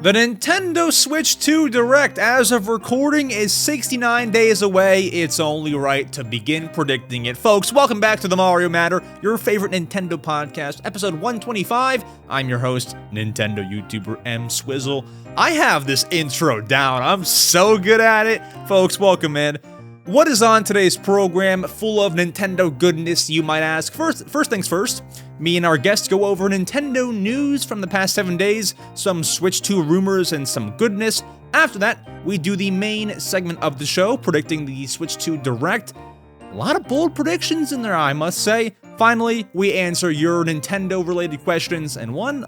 The Nintendo Switch 2 Direct, as of recording, is 69 days away. It's only right to begin predicting it. Folks, welcome back to the Mario Matter, your favorite Nintendo podcast, episode 125. I'm your host, Nintendo YouTuber EmSwizzle. I have this intro down. I'm so good at it. Folks, welcome in. What is on today's program? Full of Nintendo goodness, you might ask. First things first, me and our guests go over Nintendo news from the past 7 days, some Switch 2 rumors, and some goodness. After that, we do the main segment of the show, predicting the Switch 2 Direct. A lot of bold predictions in there, I must say. Finally, we answer your Nintendo-related questions, and one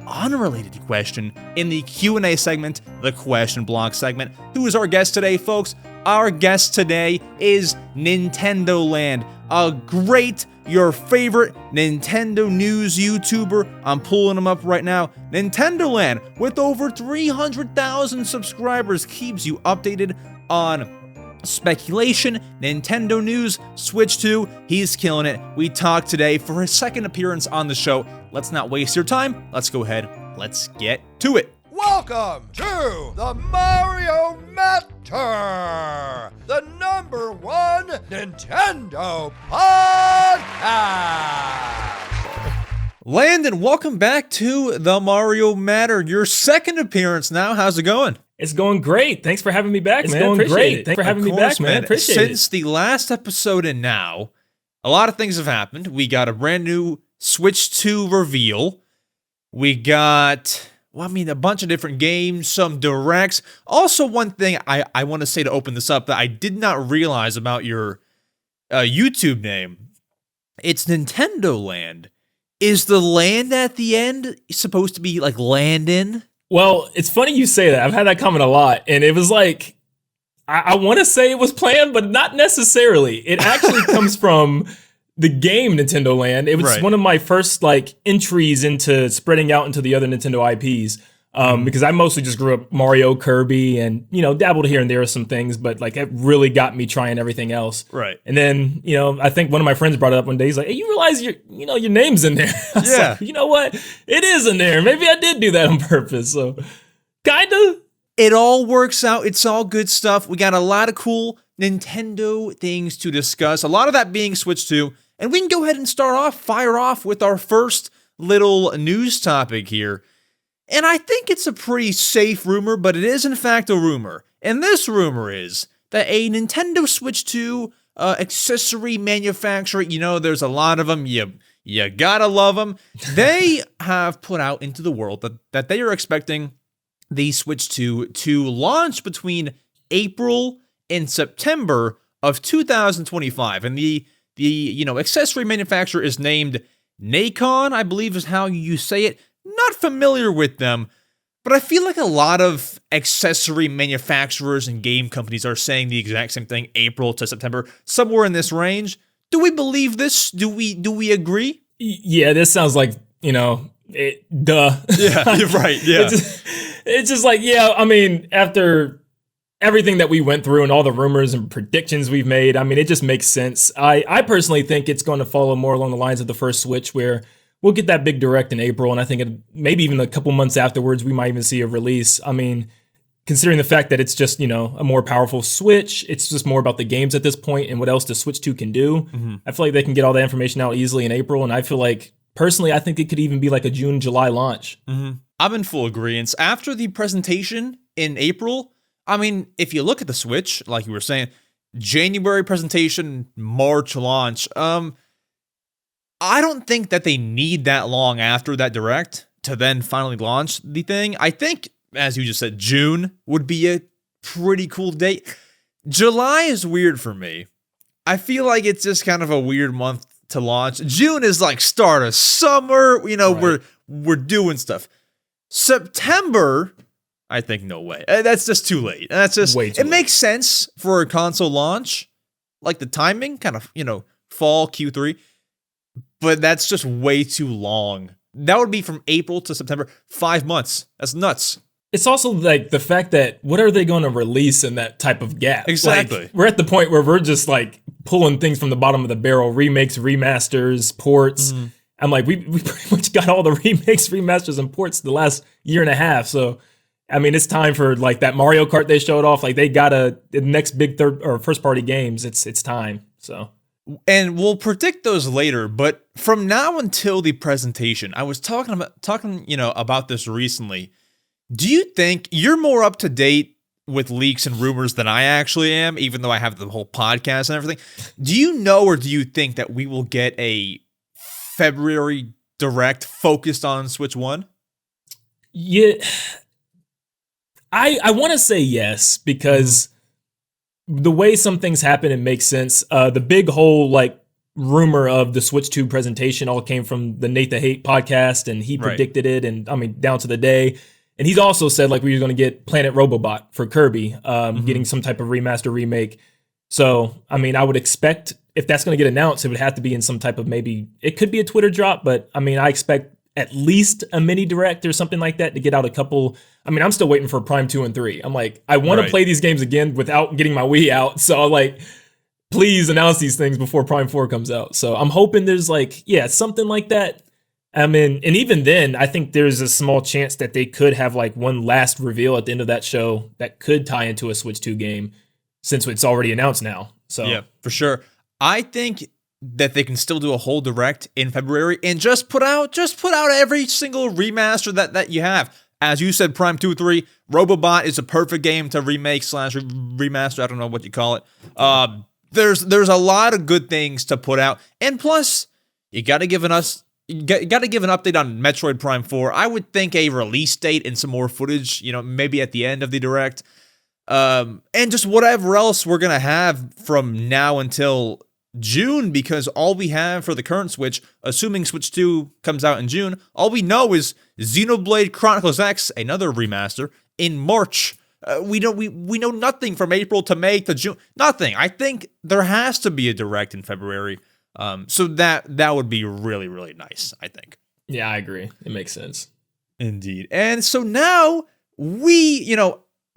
unrelated question in the Q&A segment, the question block segment. Who is our guest today, folks? Our guest today is Nin10doland, a great, your favorite Nintendo news YouTuber. I'm pulling him up right now. Nin10doland, with over 300,000 subscribers, keeps you updated on speculation, Nintendo news, Switch 2. He's killing it. We talked today for his second appearance on the show. Let's not waste your time. Let's go ahead. Let's get to it. Welcome to the Mario Matter, the #1 Nintendo podcast. Landon, welcome back to the Mario Matter, your second appearance now. How's it going? It's going great. Thanks for having me back, man. Going great. Thanks for having me back, man. Appreciate it. Since the last episode and now, a lot of things have happened. We got a brand new Switch 2 reveal. We got, a bunch of different games, some directs. Also, one thing I want to say to open this up that I did not realize about your YouTube name. It's Nin10doland. Is the land at the end supposed to be like Landon? Well, it's funny you say that. I've had that comment a lot, and it was like, I want to say it was planned, but not necessarily. It actually comes from the game Nintendo Land. It was one of my first entries into spreading out into the other Nintendo IPs. Because I mostly just grew up Mario, Kirby, and dabbled here and there with some things, but it really got me trying everything else. Right. And then I think one of my friends brought it up one day. He's like, "Hey, you realize your name's in there?" I was like, you know what? It is in there. Maybe I did do that on purpose. So, kinda. It all works out. It's all good stuff. We got a lot of cool Nintendo things to discuss. A lot of that being Switch 2. And we can go ahead and fire off with our first little news topic here. And I think it's a pretty safe rumor, but it is in fact a rumor. And this rumor is that a Nintendo Switch 2 accessory manufacturer, there's a lot of them, you gotta love them. They have put out into the world that they are expecting the Switch 2 to launch between April and September of 2025. And the accessory manufacturer is named Nacon, I believe is how you say it. Not familiar with them, but I feel like a lot of accessory manufacturers and game companies are saying the exact same thing, April to September, somewhere in this range. Do we believe this? Do we agree? Yeah, this sounds like, duh. Yeah, you're right, yeah. It's just after everything that we went through and all the rumors and predictions we've made, it just makes sense. I personally think it's going to follow more along the lines of the first Switch, where we'll get that big direct in April, and I think maybe even a couple months afterwards, we might even see a release. Considering the fact that it's just, a more powerful Switch, it's just more about the games at this point and what else the Switch 2 can do. Mm-hmm. I feel like they can get all that information out easily in April, and I feel like, personally, I think it could even be like a June, July launch. Mm-hmm. I'm in full agreement. After the presentation in April, if you look at the Switch, like you were saying, January presentation, March launch, I don't think that they need that long after that direct to then finally launch the thing. I think, as you just said, June would be a pretty cool date. July is weird for me. I feel like it's just kind of a weird month to launch. June is like start of summer. Right. We're doing stuff. September, I think no way. That's just too late. That's just way too late. It makes sense for a console launch, like the timing, kind of fall Q3. But that's just way too long. That would be from April to September, 5 months. That's nuts. It's also the fact that what are they going to release in that type of gap? Exactly. We're at the point where we're just pulling things from the bottom of the barrel, remakes, remasters, ports. Mm-hmm. I'm like, we pretty much got all the remakes, remasters, and ports the last year and a half. So, I mean, it's time for like that Mario Kart they showed off. Like they got the next big third or first party games. It's time. So. And we'll predict those later, but from now until the presentation, I was talking about this recently. Do you think you're more up to date with leaks and rumors than I actually am, even though I have the whole podcast and everything? Do you know, or do you think that we will get a February Direct focused on Switch 1? Yeah, I want to say yes, because the way some things happen, it makes sense. The big whole like rumor of the Switch 2 presentation all came from the Nate the Hate podcast, and he predicted it, and I mean down to the day. And he's also said like we were going to get Planet Robobot for Kirby, getting some type of remaster remake. So I mean, I would expect if that's going to get announced, it would have to be in some type of, maybe it could be a Twitter drop, but I mean, I expect at least a mini direct or something like that to get out a couple. I mean, I'm still waiting for Prime 2 and 3. I'm like, I want to play these games again without getting my Wii out. So I'm like, please announce these things before Prime 4 comes out. So I'm hoping there's like, something like that. I mean, and even then, I think there's a small chance that they could have like one last reveal at the end of that show that could tie into a Switch 2 game, since it's already announced now. So yeah, for sure. I think that they can still do a whole direct in February and just put out every single remaster that you have. As you said, Prime 2, 3, Robobot is a perfect game to remake / remaster. I don't know what you call it. There's a lot of good things to put out, and plus, you got to give an update on Metroid Prime 4. I would think a release date and some more footage, maybe at the end of the direct, and just whatever else we're gonna have from now until June, because all we have for the current Switch, assuming Switch 2 comes out in June, all we know is Xenoblade Chronicles X, another remaster, in March. We know nothing from April to May to June. Nothing. I think there has to be a direct in February. So that would be really, really nice, I think. Yeah, I agree. It makes sense. Indeed. And so now we,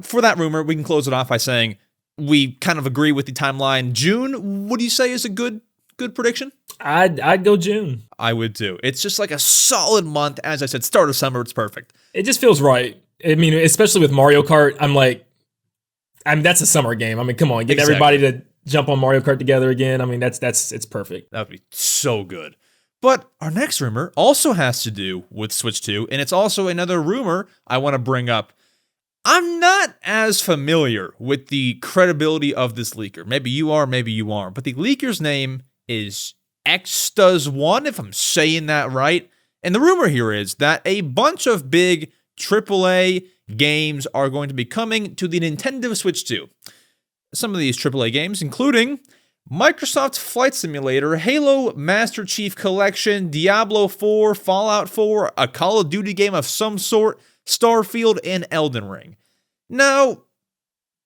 for that rumor, we can close it off by saying we kind of agree with the timeline. June, what do you say is a good prediction? I'd go June. I would too. It's just like a solid month. As I said, start of summer, it's perfect. It just feels right. I mean, especially with Mario Kart, that's a summer game. I mean, come on, get everybody to jump on Mario Kart together again. I mean, it's perfect. That would be so good. But our next rumor also has to do with Switch 2, and it's also another rumor I want to bring up. I'm not as familiar with the credibility of this leaker. Maybe you are, maybe you aren't. But the leaker's name is EmSwizzle, if I'm saying that right. And the rumor here is that a bunch of big AAA games are going to be coming to the Nintendo Switch 2. Some of these AAA games, including Microsoft Flight Simulator, Halo Master Chief Collection, Diablo 4, Fallout 4, a Call of Duty game of some sort, Starfield, and Elden Ring. Now,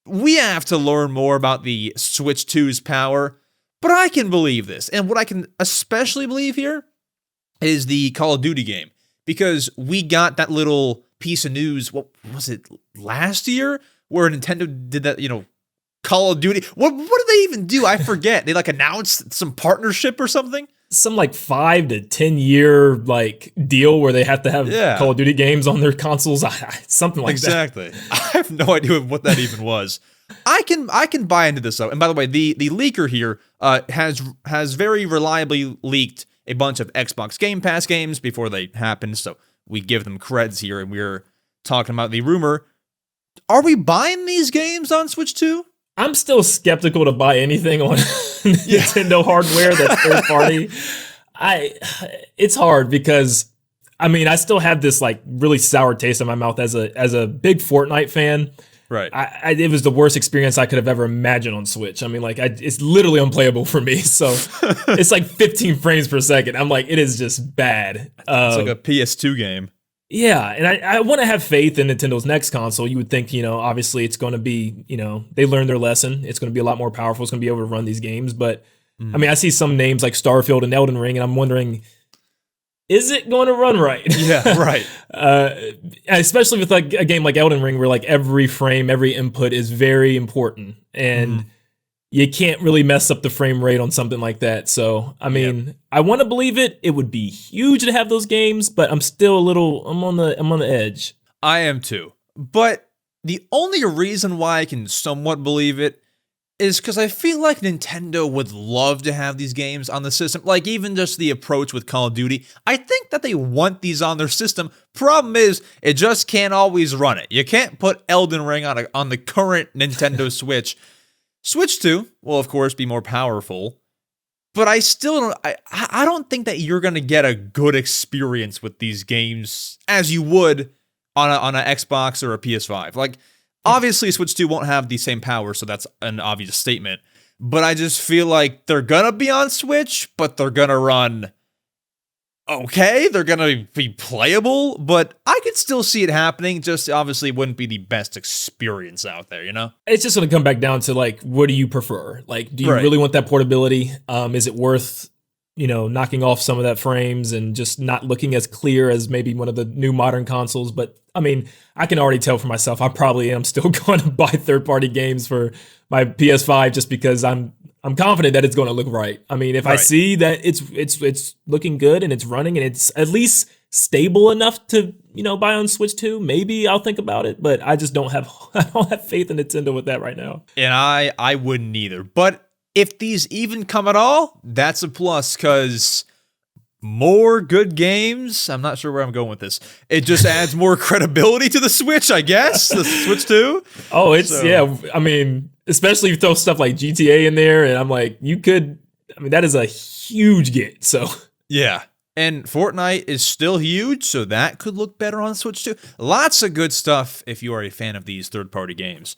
we have to learn more about the Switch 2's power, but I can believe this. And what I can especially believe here is the Call of Duty game, because we got that little piece of news, what was it, last year, where Nintendo did that, Call of Duty. What did they even do? I forget. They announced some partnership or something? Some 5 to 10 year deal where they have to have Call of Duty games on their consoles, something like that. Exactly. I have no idea what that even was. I can buy into this though. And by the way, the leaker here has very reliably leaked a bunch of Xbox Game Pass games before they happened, so we give them creds here, and we're talking about the rumor. Are we buying these games on Switch 2? I'm still skeptical to buy anything on Nintendo hardware that's third party. It's hard because I still have this really sour taste in my mouth as a big Fortnite fan. Right. It was the worst experience I could have ever imagined on Switch. It's literally unplayable for me. So it's 15 frames per second. I'm it is just bad. It's like a PS2 game. Yeah, and I want to have faith in Nintendo's next console. You would think, obviously it's going to be, they learned their lesson. It's going to be a lot more powerful. It's going to be able to run these games. But, I see some names like Starfield and Elden Ring, and I'm wondering, is it going to run right? Yeah, right. Especially with a game like Elden Ring, where every frame, every input is very important. And, you can't really mess up the frame rate on something like that. So, I mean, I want to believe it. It would be huge to have those games, but I'm still I'm on the edge. I am too. But the only reason why I can somewhat believe it is because I feel like Nintendo would love to have these games on the system. Like, even just the approach with Call of Duty, I think that they want these on their system. Problem is, it just can't always run it. You can't put Elden Ring on the current Nintendo Switch. Switch 2 will, of course, be more powerful, but I still don't. I don't think that you're gonna get a good experience with these games as you would on an Xbox or a PS5. Like, obviously, Switch 2 won't have the same power, so that's an obvious statement. But I just feel like they're gonna be on Switch, but they're gonna run okay. They're gonna be playable, but I could still see it happening. Just obviously wouldn't be the best experience out there, you know? It's just going to come back down to, like, what do you prefer? Like, do you really want that portability? Is it worth, knocking off some of that frames and just not looking as clear as maybe one of the new modern consoles? But I mean, I can already tell for myself, I probably am still going to buy third-party games for my PS5 just because I'm confident that it's going to look right. I mean, if I see that it's looking good and it's running and it's at least stable enough to, buy on Switch 2, maybe I'll think about it, but I just don't have faith in Nintendo with that right now. And I wouldn't either. But if these even come at all, that's a plus, because more good games. I'm not sure where I'm going with this. It just adds more credibility to the Switch, I guess. The Switch 2. Oh, yeah. I mean, especially if you throw stuff like GTA in there, and I'm like, that is a huge get. So yeah. And Fortnite is still huge, so that could look better on Switch 2. Lots of good stuff if you are a fan of these third-party games.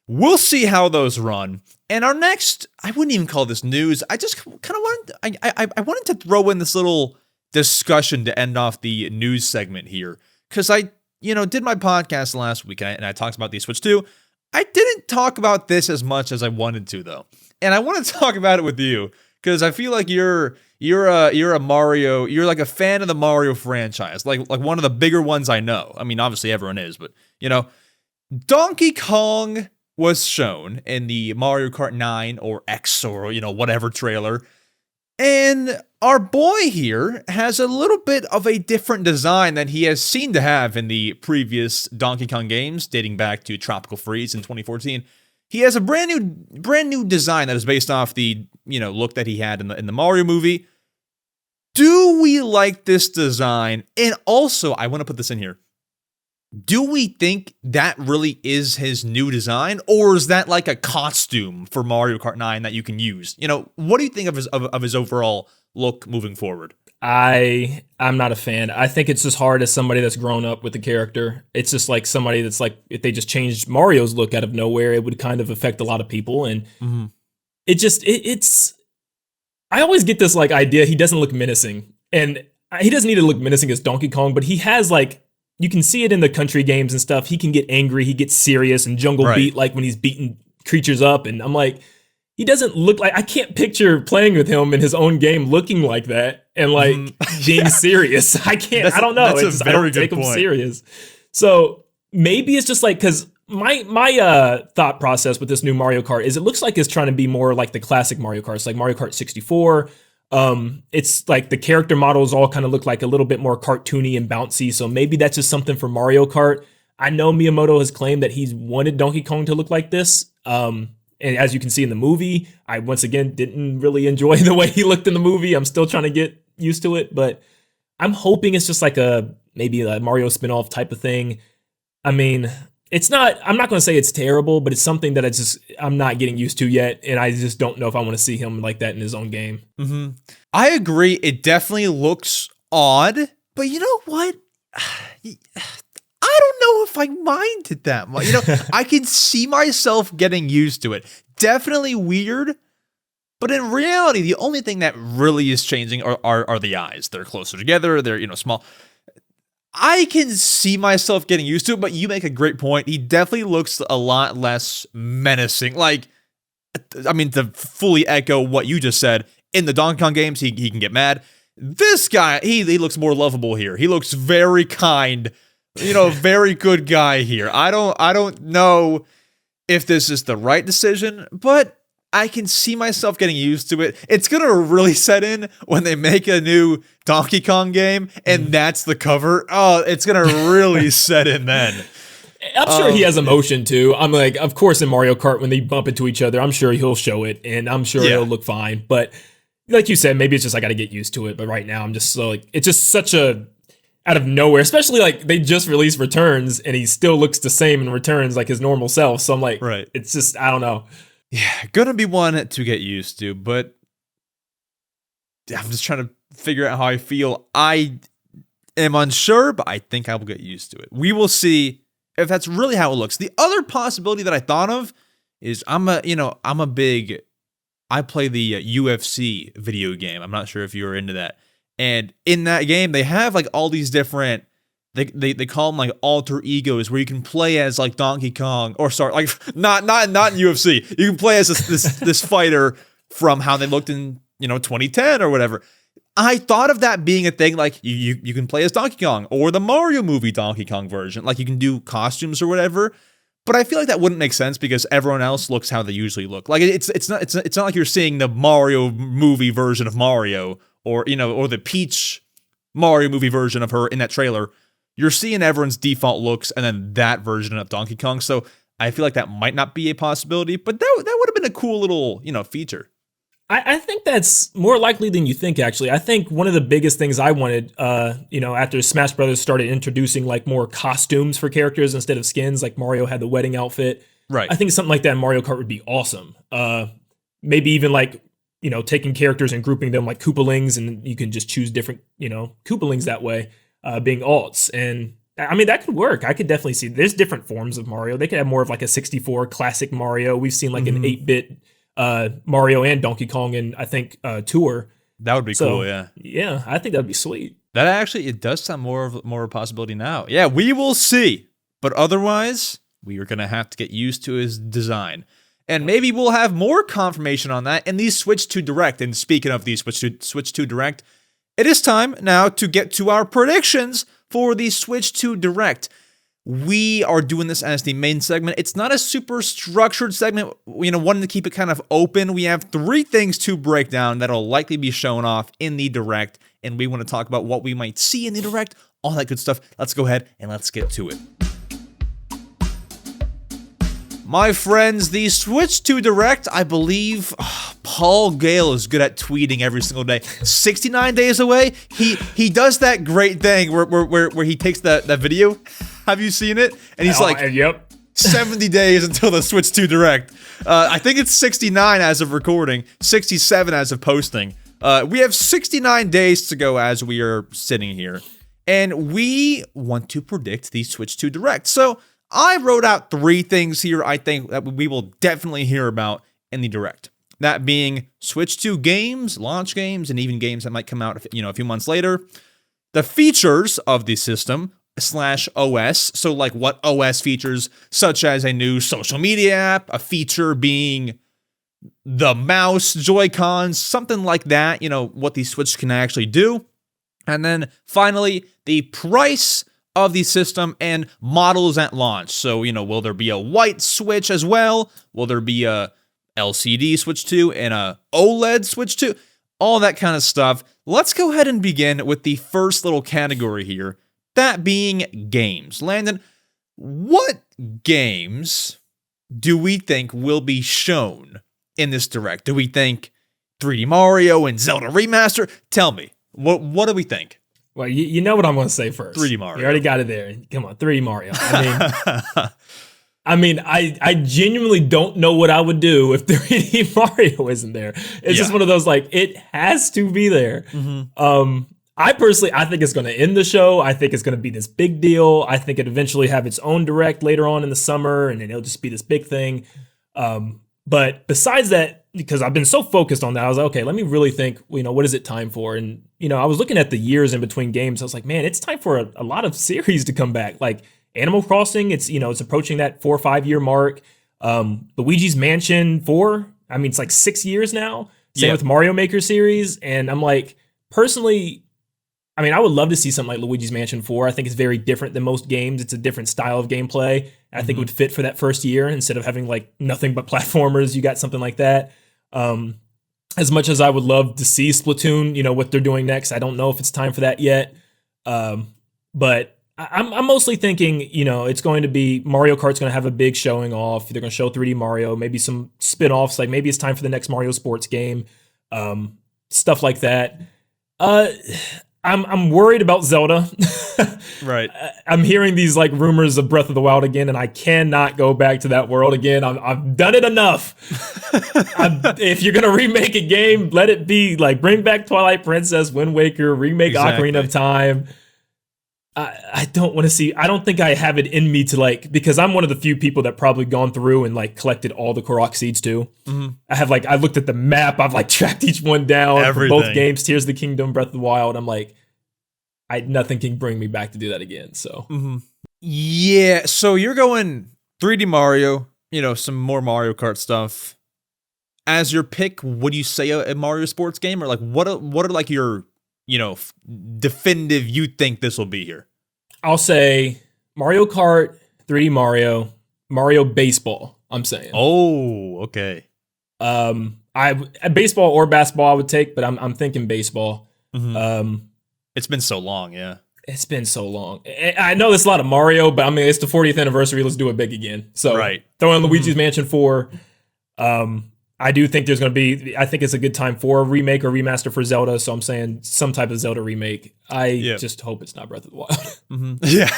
We'll see how those run. And our next, I wouldn't even call this news. I just kind of I wanted to throw in this little discussion to end off the news segment here, because I, did my podcast last week and I talked about the Switch 2. I didn't talk about this as much as I wanted to, though, and I want to talk about it with you because I feel like you're a Mario. You're like a fan of the Mario franchise, like one of the bigger ones I know. I mean, obviously everyone is, but Donkey Kong was shown in the Mario Kart 9 or X or, whatever trailer. And our boy here has a little bit of a different design than he has seemed to have in the previous Donkey Kong games, dating back to Tropical Freeze in 2014. He has a brand new design that is based off the, look that he had in the Mario movie. Do we like this design? And also, I want to put this in here. Do we think that really is his new design, or is that like a costume for Mario Kart 9 that you can use? What do you think of his overall look moving forward? I'm not a fan. I think it's just hard as somebody that's grown up with the character. It's just like somebody that's like, if they just changed Mario's look out of nowhere, it would kind of affect a lot of people. And it's, I always get this like idea he doesn't look menacing, and he doesn't need to look menacing as Donkey Kong, but he has like, you can see it in the country games and stuff. He can get angry. He gets serious and Jungle Beat, like when he's beating creatures up. And I'm like, he doesn't look like, I can't picture playing with him in his own game looking like that and like being serious. I can't, I don't know. I don't take him serious. So maybe it's just like, because my thought process with this new Mario Kart is it looks like it's trying to be more like the classic Mario Karts, like Mario Kart 64. It's like the character models all kind of look like a little bit more cartoony and bouncy. So maybe that's just something for Mario Kart. I know Miyamoto has claimed that he's wanted Donkey Kong to look like this. And as you can see in the movie, I once again didn't really enjoy the way he looked in the movie. I'm still trying to get used to it, but I'm hoping it's just like maybe a Mario spinoff type of thing. I mean, I'm not going to say it's terrible, but it's something that I'm not getting used to yet. And I just don't know if I want to see him like that in his own game. Mm-hmm. I agree. It definitely looks odd, but you know what? I don't know if I minded that much. I can see myself getting used to it. Definitely weird. But in reality, the only thing that really is changing are the eyes. They're closer together. They're, small. I can see myself getting used to it, but you make a great point. He definitely looks a lot less menacing. Like, I mean, to fully echo what you just said, in the Donkey Kong games, he can get mad. This guy, he looks more lovable here. He looks very kind, very good guy here. I don't know if this is the right decision, but I can see myself getting used to it. It's going to really set in when they make a new Donkey Kong game and that's the cover. Oh, it's going to really set in then. I'm sure he has emotion too. I'm like, of course, in Mario Kart, when they bump into each other, I'm sure he'll show it and I'm sure it'll look fine. But like you said, maybe it's just I got to get used to it. But right now, I'm just so like, it's just such a out of nowhere, especially like they just released Returns and he still looks the same in Returns, like his normal self. So I'm like, it's just, I don't know. Yeah, gonna be one to get used to, but I'm just trying to figure out how I feel. I am unsure, but I think I will get used to it. We will see if that's really how it looks. The other possibility that I thought of is I play the UFC video game. I'm not sure if you're into that. And in that game, they have like all these different, they call them like alter egos where you can play as like Donkey Kong, or sorry, like not in UFC. You can play as this fighter from how they looked in 2010 or whatever. I thought of that being a thing, like you can play as Donkey Kong or the Mario movie Donkey Kong version, like you can do costumes or whatever. But I feel like that wouldn't make sense because everyone else looks how they usually look. Like it's not like you're seeing the Mario movie version of Mario or the Peach Mario movie version of her in that trailer. You're seeing everyone's default looks and then that version of Donkey Kong. So I feel like that might not be a possibility, but that would have been a cool little, feature. I think that's more likely than you think, actually. I think one of the biggest things I wanted, after Smash Brothers started introducing like more costumes for characters instead of skins, like Mario had the wedding outfit. Right. I think something like that in Mario Kart would be awesome. Maybe even like, taking characters and grouping them like Koopalings, and you can just choose different, Koopalings that way. Being alts. And I mean, that could work. I could definitely see there's different forms of Mario. They could have more of like a 64 classic Mario. We've seen like an 8-bit Mario and Donkey Kong in, I think, Tour. That would be cool, yeah. Yeah, I think that'd be sweet. That actually, it does sound more of a possibility now. Yeah, we will see. But otherwise, we are going to have to get used to his design. And maybe we'll have more confirmation on that in the Switch 2 Direct. And speaking of the Switch 2 Direct, it is time now to get to our predictions for the Switch 2 Direct. We are doing this as the main segment. It's not a super structured segment, wanting to keep it kind of open. We have 3 things to break down that'll likely be shown off in the Direct, and we want to talk about what we might see in the Direct, all that good stuff. Let's go ahead and let's get to it. My friends, the Switch 2 Direct, I believe Paul Gale is good at tweeting every single day. 69 days away. He does that great thing where he takes that video. Have you seen it? And he's yep. 70 days until the Switch 2 Direct. I think it's 69 as of recording, 67 as of posting. We have 69 days to go as we are sitting here. And we want to predict the Switch 2 Direct. So I wrote out 3 things here I think that we will definitely hear about in the Direct. That being Switch 2 games, launch games, and even games that might come out, a few months later. The features of the system / OS. So like what OS features, such as a new social media app, a feature being the mouse, Joy-Cons, something like that, what the Switch can actually do. And then finally, the price of the system and models at launch. So, will there be a white Switch as well? Will there be a LCD Switch 2 and a OLED Switch 2? All that kind of stuff. Let's go ahead and begin with the first little category here, that being games. Landon, what games do we think will be shown in this Direct? Do we think 3D Mario and Zelda Remaster? Tell me, what do we think? Well, you know what I'm going to say first. 3D Mario. You already got it there. Come on, 3D Mario. I genuinely don't know what I would do if 3D Mario isn't there. It's just one of those, like, it has to be there. Mm-hmm. I think it's going to end the show. I think it's going to be this big deal. I think it eventually have its own Direct later on in the summer, and then it'll just be this big thing. But besides that, because I've been so focused on that, I was like, okay, let me really think, what is it time for? And, I was looking at the years in between games. I was like, man, it's time for a lot of series to come back. Like Animal Crossing, it's approaching that 4 or 5 year mark. Luigi's Mansion 4, it's like 6 years now. Same with Mario Maker series. And I'm like, personally, I mean, I would love to see something like Luigi's Mansion 4. I think it's very different than most games. It's a different style of gameplay. I think it would fit for that first year instead of having like nothing but platformers. You got something like that. As much as I would love to see Splatoon, you know, what they're doing next, I don't know if it's time for that yet. But I'm mostly thinking, you know, it's going to be Mario Kart's going to have a big showing off. They're going to show 3D Mario, maybe some spin-offs, like maybe it's time for the next Mario sports game, stuff like that. I'm worried about Zelda. Right. I'm hearing these like rumors of Breath of the Wild again, and I cannot go back to that world again. I've done it enough. If you're gonna remake a game, let it be like bring back Twilight Princess, Wind Waker, remake Ocarina of Time. I don't want to see. I don't think I have it in me to like, because I'm one of the few people that probably gone through and like collected all the Korok seeds too. I have like, I looked at the map. I've like tracked each one down for both games. Tears of the Kingdom, Breath of the Wild. I'm like, nothing can bring me back to do that again. So yeah. So you're going 3D Mario. You know, some more Mario Kart stuff as your pick. Would you say a Mario sports game, or like what are like your, you know, definitive, you think this will be here? I'll say Mario Kart, 3D Mario, Mario Baseball, I'm saying. Oh, okay. Baseball or basketball I would take, but I'm thinking baseball. It's been so long, yeah. It's been so long. I know there's a lot of Mario, but I mean, it's the 40th anniversary. Let's do it big again. So throw in Luigi's Mansion 4. I do think there's going to be, I think it's a good time for a remake or remaster for Zelda. So I'm saying some type of Zelda remake. I just hope it's not Breath of the Wild. Yeah.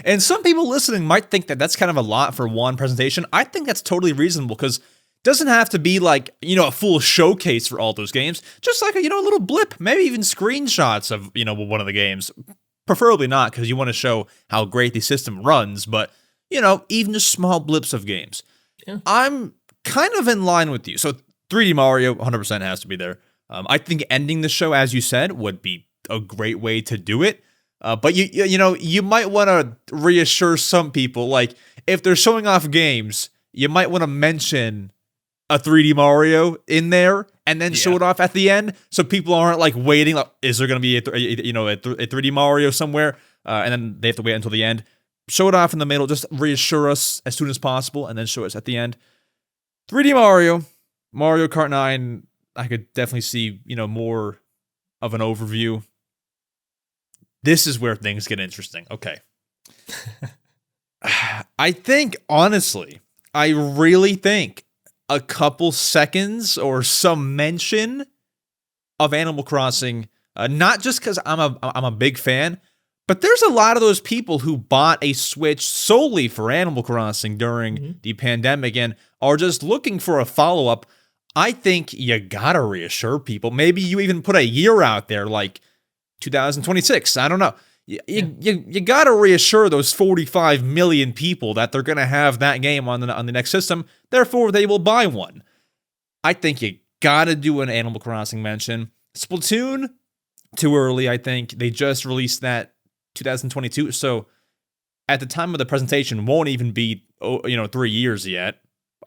And some people listening might think that that's kind of a lot for one presentation. I think that's totally reasonable, because it doesn't have to be like, you know, a full showcase for all those games. Just like a, you know, a little blip, maybe even screenshots of, you know, one of the games. Preferably not, because you want to show how great the system runs, but, you know, even just small blips of games. Yeah. I'm kind of in line with you. So 3D Mario 100% has to be there. I think ending the show, as you said, would be a great way to do it. But you know, you might want to reassure some people, like if they're showing off games, you might want to mention a 3D Mario in there and then show it off at the end, so people aren't like waiting. Like, is there going to be a 3D Mario somewhere? And then they have to wait until the end. Show it off in the middle. Just reassure us as soon as possible, and then show us at the end. 3D Mario, Mario Kart 9, I could definitely see, you know, more of an overview. This is where things get interesting. Okay. I think, honestly, I really think a couple seconds or some mention of Animal Crossing, not just because I'm a big fan, but there's a lot of those people who bought a Switch solely for Animal Crossing during the pandemic and are just looking for a follow-up. I think you gotta reassure people. Maybe you even put a year out there, like 2026. I don't know. You gotta reassure those 45 million people that they're gonna have that game on the next system. Therefore, they will buy one. I think you gotta do an Animal Crossing mention. Splatoon, too early. I think they just released that 2022. So at the time of the presentation, won't even be 3 years yet.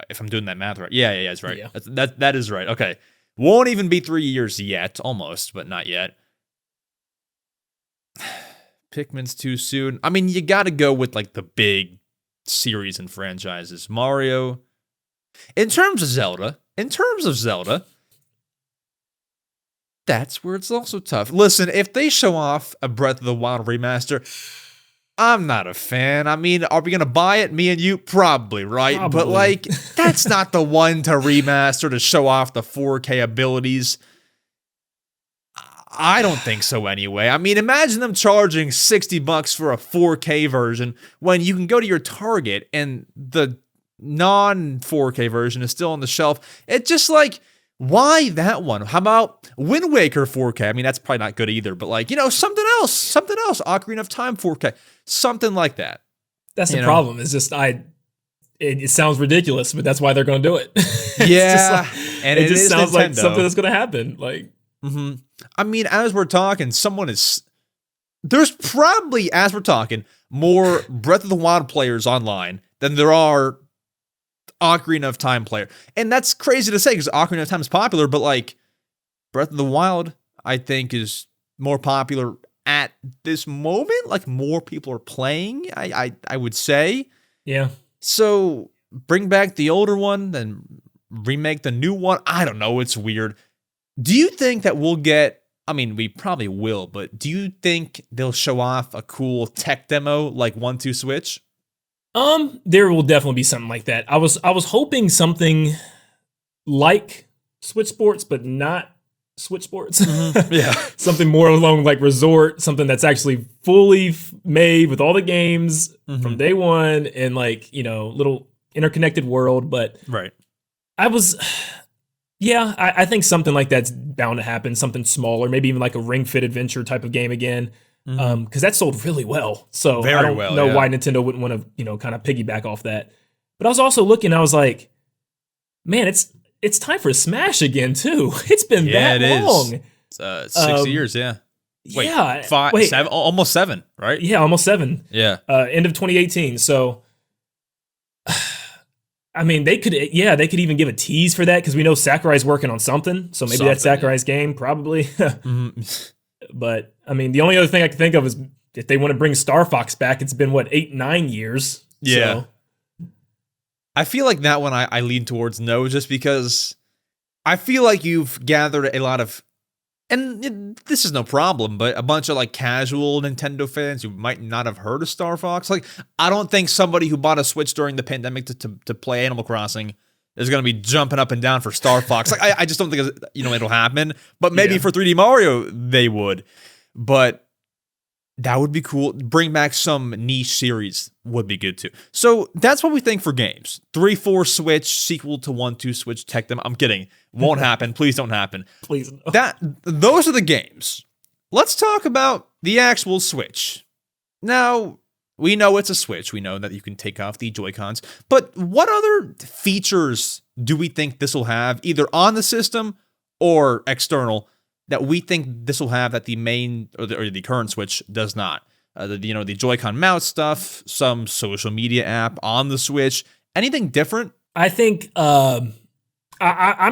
If I'm doing that math right. Yeah, that's right. Yeah. That is right. Okay. Won't even be 3 years yet. Almost, but not yet. Pikmin's too soon. I mean, you got to go with like the big series and franchises. Mario. In terms of Zelda, that's where it's also tough. Listen, if they show off a Breath of the Wild remaster, I'm not a fan. I mean, are we going to buy it? Me and you? Probably, right? Probably. But, like, that's not the one to remaster to show off the 4K abilities. I don't think so anyway. I mean, imagine them charging $60 for a 4K version when you can go to your Target and the non-4K version is still on the shelf. It's just like, why that one? How about Wind Waker 4K? I mean, that's probably not good either, but like, something else. Ocarina of Time 4K. Something like that. That's the problem. It's just, it sounds ridiculous, but that's why they're going to do it. Yeah. And it just sounds Nintendo. Like something that's going to happen. Like, I mean, as we're talking, there's probably, as we're talking, more Breath of the Wild players online than there are Ocarina of Time player. And that's crazy to say because Ocarina of Time is popular, but like Breath of the Wild, I think, is more popular at this moment, like more people are playing, I would say. Yeah. So bring back the older one, then remake the new one. I don't know. It's weird. Do you think that we'll get, I mean, we probably will, but do you think they'll show off a cool tech demo like 1-2-Switch? There will definitely be something like that. I was hoping something like Switch Sports, but not Switch Sports. Yeah. Something more along like Resort, something that's actually fully made with all the games from day one and like, you know, little interconnected world. But right. I think something like that's bound to happen, something smaller, maybe even like a Ring Fit Adventure type of game again. Because that sold really well. So I don't know why Nintendo wouldn't want to, you know, kind of piggyback off that. But I was also looking, I was like, man, it's time for Smash again, too. It's been that long. It's 6 years, yeah. Wait, yeah. 5, 7, almost 7, right? Yeah, almost 7. Yeah. End of 2018. So, I mean, they could even give a tease for that because we know Sakurai's working on something. So maybe that's Sakurai's game, probably. But, I mean, the only other thing I can think of is if they want to bring Star Fox back, it's been, 8-9 years? Yeah. So. I feel like that one I lean towards no, just because I feel like you've gathered a lot of, and this is no problem, but a bunch of like casual Nintendo fans who might not have heard of Star Fox. Like, I don't think somebody who bought a Switch during the pandemic to play Animal Crossing is going to be jumping up and down for Star Fox. Like, I just don't think, it'll happen. But maybe for 3D Mario, they would. But that would be cool. Bring back some niche series would be good too. So that's what we think for games. 3-4-Switch, sequel to 1-2-Switch tech them. I'm kidding. Won't happen. Please don't happen. Please. No. Those are the games. Let's talk about the actual Switch. Now, we know it's a Switch. We know that you can take off the Joy-Cons. But what other features do we think this will have, either on the system or external, that we think this will have that the main or the current Switch does not? The Joy-Con mouse stuff, some social media app on the Switch, anything different? I think I'm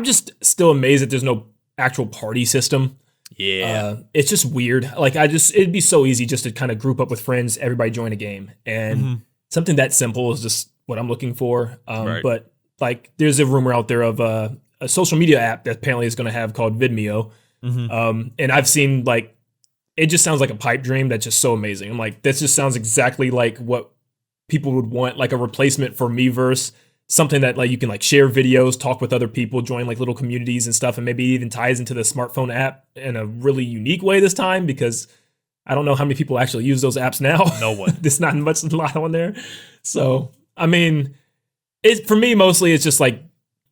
just still amazed that there's no actual party system. Yeah. It's just weird. Like it'd be so easy just to kind of group up with friends, everybody join a game. And something that simple is just what I'm looking for. Right. But like there's a rumor out there of a social media app that apparently is going to have called Vidmeo. And I've seen like, it just sounds like a pipe dream that's just so amazing. I'm like, this just sounds exactly like what people would want, like a replacement for Miiverse. Something that like you can like share videos, talk with other people, join like little communities and stuff, and maybe even ties into the smartphone app in a really unique way this time, because I don't know how many people actually use those apps now. No one. There's not much a lot on there. So I mean, for me mostly it's just like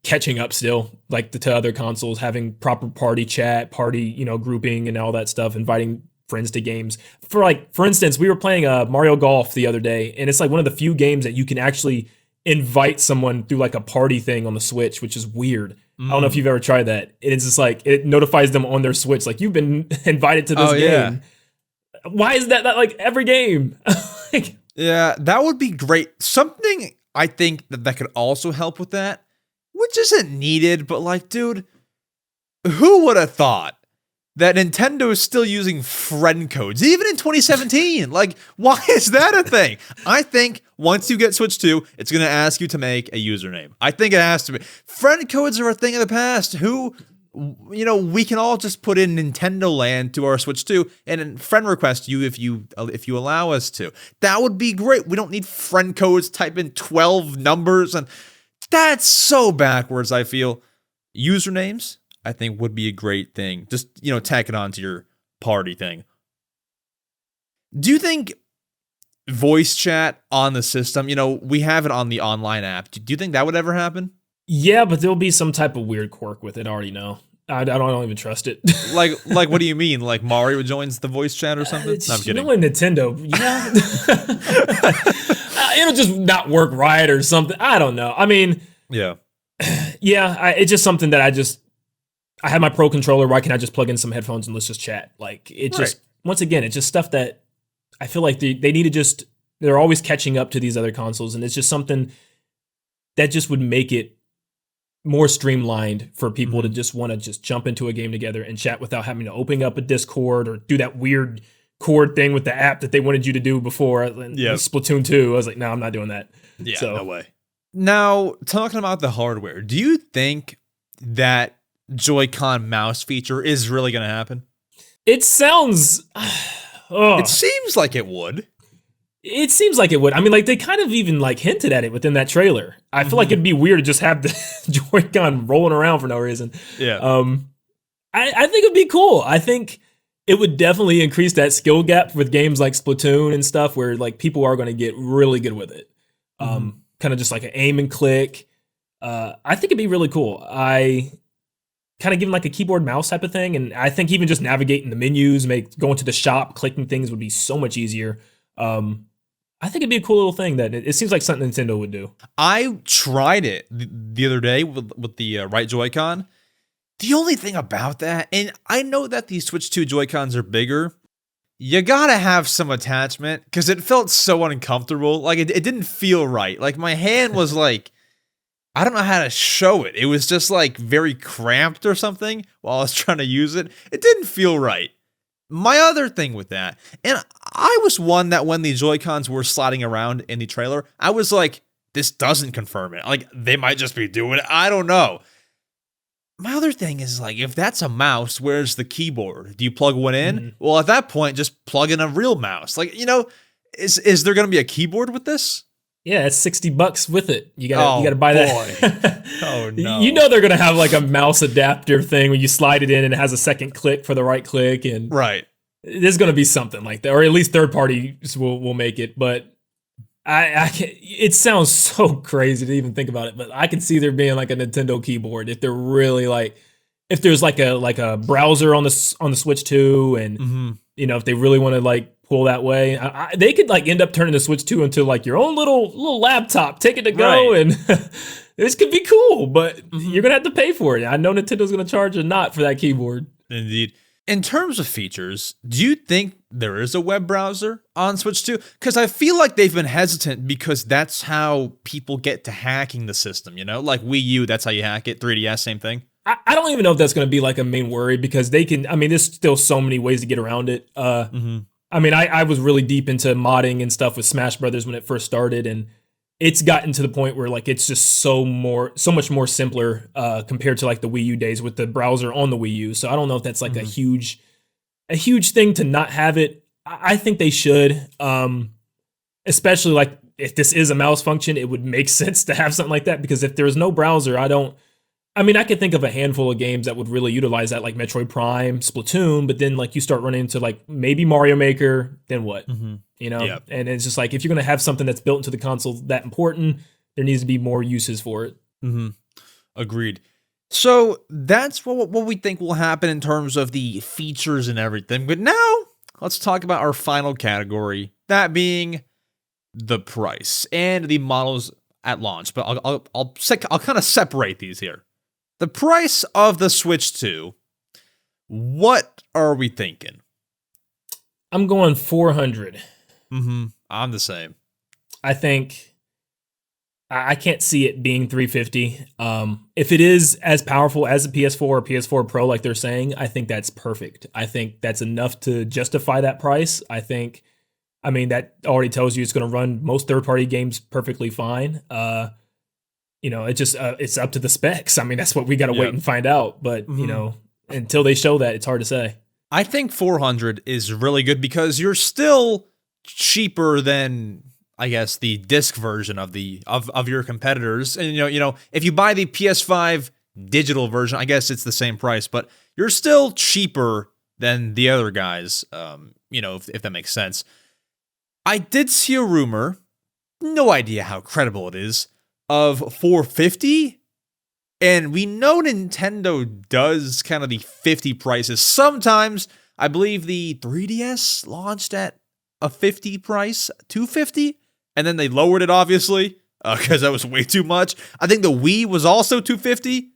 catching up still, like to other consoles, having proper party chat, party grouping and all that stuff, inviting friends to games. For instance, we were playing Mario Golf the other day, and it's like one of the few games that you can actually invite someone through like a party thing on the Switch, which is weird. I don't know if you've ever tried that. It's just like it notifies them on their Switch, like you've been invited to this game. Yeah. Why is that not like every game? Yeah, that would be great. Something I think that could also help with that, which isn't needed, but like, dude, who would have thought that Nintendo is still using friend codes, even in 2017? Like, why is that a thing? I think once you get Switch 2, it's going to ask you to make a username. I think it has to be. Friend codes are a thing of the past. We can all just put in Nin10doland to our Switch 2 and friend request you if you allow us to. That would be great. We don't need friend codes, type in 12 numbers, and that's so backwards, I feel. Usernames, I think, would be a great thing. Just, tack it on to your party thing. Do you think voice chat on the system, we have it on the online app. Do you think that would ever happen? Yeah, but there'll be some type of weird quirk with it. I already know. I don't even trust it. like what do you mean? Like Mario joins the voice chat or something? No, I'm kidding. Nintendo, yeah. It'll just not work right or something. I don't know. I mean, yeah. It's just something that I have my Pro controller. Why can't I just plug in some headphones and let's just chat? Like once again, it's just stuff that I feel like they need to they're always catching up to these other consoles, and it's just something that just would make it more streamlined for people to just want to just jump into a game together and chat without having to open up a Discord or do that weird cord thing with the app that they wanted you to do before. Splatoon 2. I was like, no, I'm not doing that. Yeah, no way. Now, talking about the hardware, do you think that Joy-Con mouse feature is really going to happen? It sounds... It seems like it would. It seems like it would. I mean, like, they kind of even, like, hinted at it within that trailer. I feel like it'd be weird to just have the Joy-Con rolling around for no reason. Yeah. I think it'd be cool. I think it would definitely increase that skill gap with games like Splatoon and stuff where, like, people are going to get really good with it. Kind of just like an aim and click. I think it'd be really cool. I kind of give them like a keyboard mouse type of thing. And I think even just navigating the menus, going to the shop, clicking things would be so much easier. I think it'd be a cool little thing that it seems like something Nintendo would do. I tried it the other day with the right Joy-Con. The only thing about that, and I know that these Switch 2 Joy-Cons are bigger, you gotta have some attachment because it felt so uncomfortable. Like it didn't feel right. Like my hand was like, I don't know how to show it. It was just like very cramped or something while I was trying to use it. It didn't feel right. My other thing with that, and I was one that when the Joy-Cons were sliding around in the trailer, I was like, this doesn't confirm it. Like they might just be doing it. I don't know. My other thing is, like, if that's a mouse, where's the keyboard? Do you plug one in? Well, at that point, just plug in a real mouse. Like, is there going to be a keyboard with this? Yeah, it's $60 with it. You gotta buy that. Oh no! You know they're gonna have like a mouse adapter thing where you slide it in and it has a second click for the right click, and right. There's gonna be something like that, or at least third parties will make it. But I can't, it sounds so crazy to even think about it, but I can see there being like a Nintendo keyboard if they're really like, if there's like a browser on the Switch 2, and if they really want to like pull that way, they could like end up turning the Switch 2 into like your own little laptop, take it to go, and this could be cool, but you're gonna have to pay for it. I know Nintendo's gonna charge a knot for that keyboard. Indeed. In terms of features, do you think there is a web browser on Switch 2? Because I feel like they've been hesitant because that's how people get to hacking the system, Like Wii U, that's how you hack it. 3DS, same thing. I don't even know if that's going to be like a main worry because they can, I mean, there's still so many ways to get around it. I mean, I was really deep into modding and stuff with Smash Brothers when it first started, and it's gotten to the point where like it's just so much more simpler compared to like the Wii U days with the browser on the Wii U. So I don't know if that's like a huge thing to not have it. I think they should, especially like if this is a mouse function, it would make sense to have something like that, because if there's no browser, I could think of a handful of games that would really utilize that, like Metroid Prime, Splatoon, but then like you start running into like maybe Mario Maker, then what? Yep. And it's just like, if you're going to have something that's built into the console that important, there needs to be more uses for it. Agreed. So that's what we think will happen in terms of the features and everything. But now let's talk about our final category, that being the price and the models at launch. But I'll kind of separate these here. The price of the Switch 2, what are we thinking? I'm going $400. I'm the same. I think I can't see it being $350. If it is as powerful as a PS4 or PS4 Pro, like they're saying, I think that's perfect. I think that's enough to justify that price. That already tells you it's going to run most third-party games perfectly fine. It's up to the specs. I mean, that's what we got to wait and find out. But, until they show that, it's hard to say. I think 400 is really good because you're still cheaper than, I guess, the disc version of your competitors. And, if you buy the PS5 digital version, I guess it's the same price, but you're still cheaper than the other guys, if that makes sense. I did see a rumor, no idea how credible it is, of $450, and we know Nintendo does kind of the 50 prices. Sometimes, I believe the 3DS launched at a 50 price, $250, and then they lowered it, obviously, because that was way too much. I think the Wii was also $250.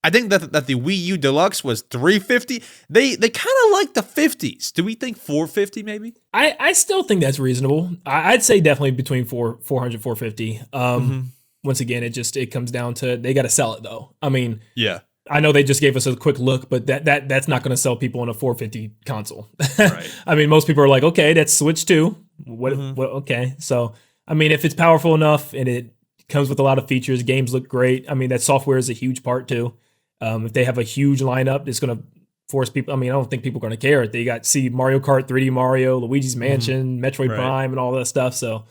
I think that the Wii U Deluxe was $350. They kind of like the 50s. Do we think $450 maybe? I still think that's reasonable. I'd say definitely between $400, $450. Once again, it comes down to they got to sell it though. I mean, yeah, I know they just gave us a quick look, but that's not going to sell people on a 450 console. Right. I mean, most people are like, okay, that's Switch 2. What? Okay. So, I mean, if it's powerful enough and it comes with a lot of features, games look great. I mean, that software is a huge part too. If they have a huge lineup, it's going to force people. I mean, I don't think people are going to care. They got Mario Kart, 3D Mario, Luigi's Mansion, Metroid Prime, and all that stuff. So,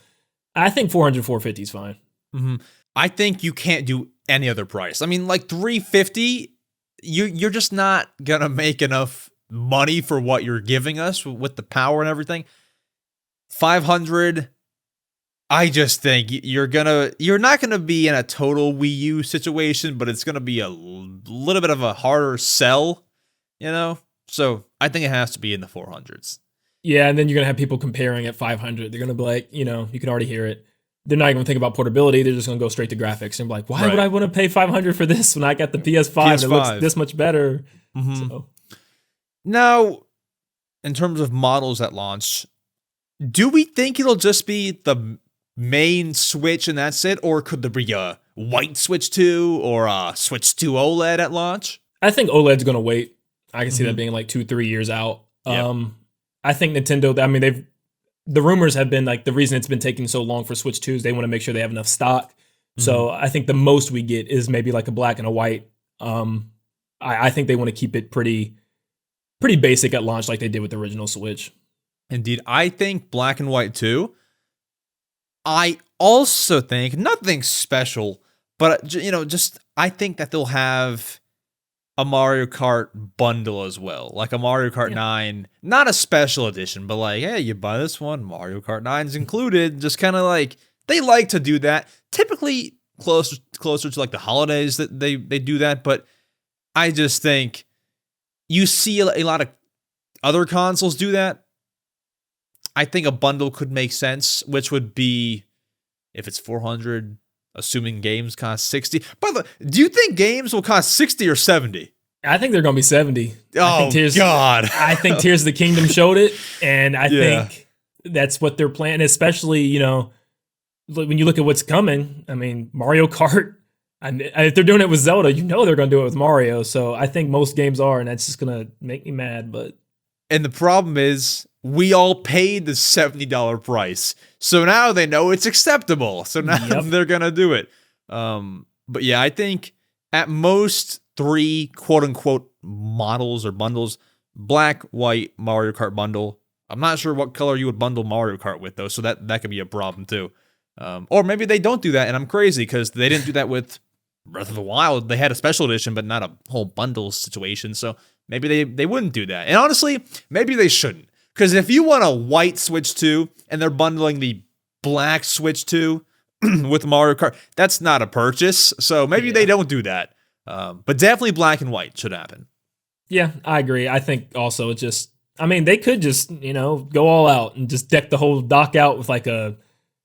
I think 450 is fine. I think you can't do any other price. I mean, like 350, you're just not gonna make enough money for what you're giving us with the power and everything. 500, I just think you're not gonna be in a total Wii U situation, but it's gonna be a little bit of a harder sell, you know? So I think it has to be in the 400s. Yeah, and then you're gonna have people comparing at 500. They're gonna be like, you can already hear it. They're not even going to think about portability. They're just going to go straight to graphics and be like, why would I want to pay $500 for this when I got the PS5 that looks this much better? So. Now, in terms of models at launch, do we think it'll just be the main Switch and that's it? Or could there be a white Switch 2 or a Switch 2 OLED at launch? I think OLED's going to wait. I can see that being like 2-3 years out. Yep. I think Nintendo, I mean, the rumors have been like the reason it's been taking so long for Switch 2 is they want to make sure they have enough stock. So I think the most we get is maybe like a black and a white. I think they want to keep it pretty basic at launch like they did with the original Switch. Indeed. I think black and white too. I also think nothing special, but just I think that they'll have a Mario Kart bundle as well, like a Mario Kart 9, not a special edition, but like, hey, you buy this one, Mario Kart 9's included. Just kind of like they like to do that. Typically closer to like the holidays that they do that, but I just think you see a lot of other consoles do that. I think a bundle could make sense, which would be if it's 400. Assuming games cost 60. By the way, do you think games will cost 60 or 70? I think they're going to be 70. Oh, God. I think Tears of the Kingdom showed it, and I think that's what they're planning, especially, when you look at what's coming. I mean, Mario Kart, and if they're doing it with Zelda, they're going to do it with Mario, so I think most games are, and that's just going to make me mad, but... And the problem is, we all paid the $70 price. So now they know it's acceptable. So now they're going to do it. But yeah, I think at most 3 quote-unquote models or bundles. Black, white, Mario Kart bundle. I'm not sure what color you would bundle Mario Kart with, though. So that could be a problem, too. Or maybe they don't do that, and I'm crazy because they didn't do that with Breath of the Wild. They had a special edition, but not a whole bundle situation. So maybe they wouldn't do that. And honestly, maybe they shouldn't. Because if you want a white Switch 2 and they're bundling the black Switch 2 with Mario Kart, that's not a purchase. So maybe they don't do that. But definitely black and white should happen. Yeah, I agree. I think also it's just, I mean, they could just, go all out and just deck the whole dock out with like a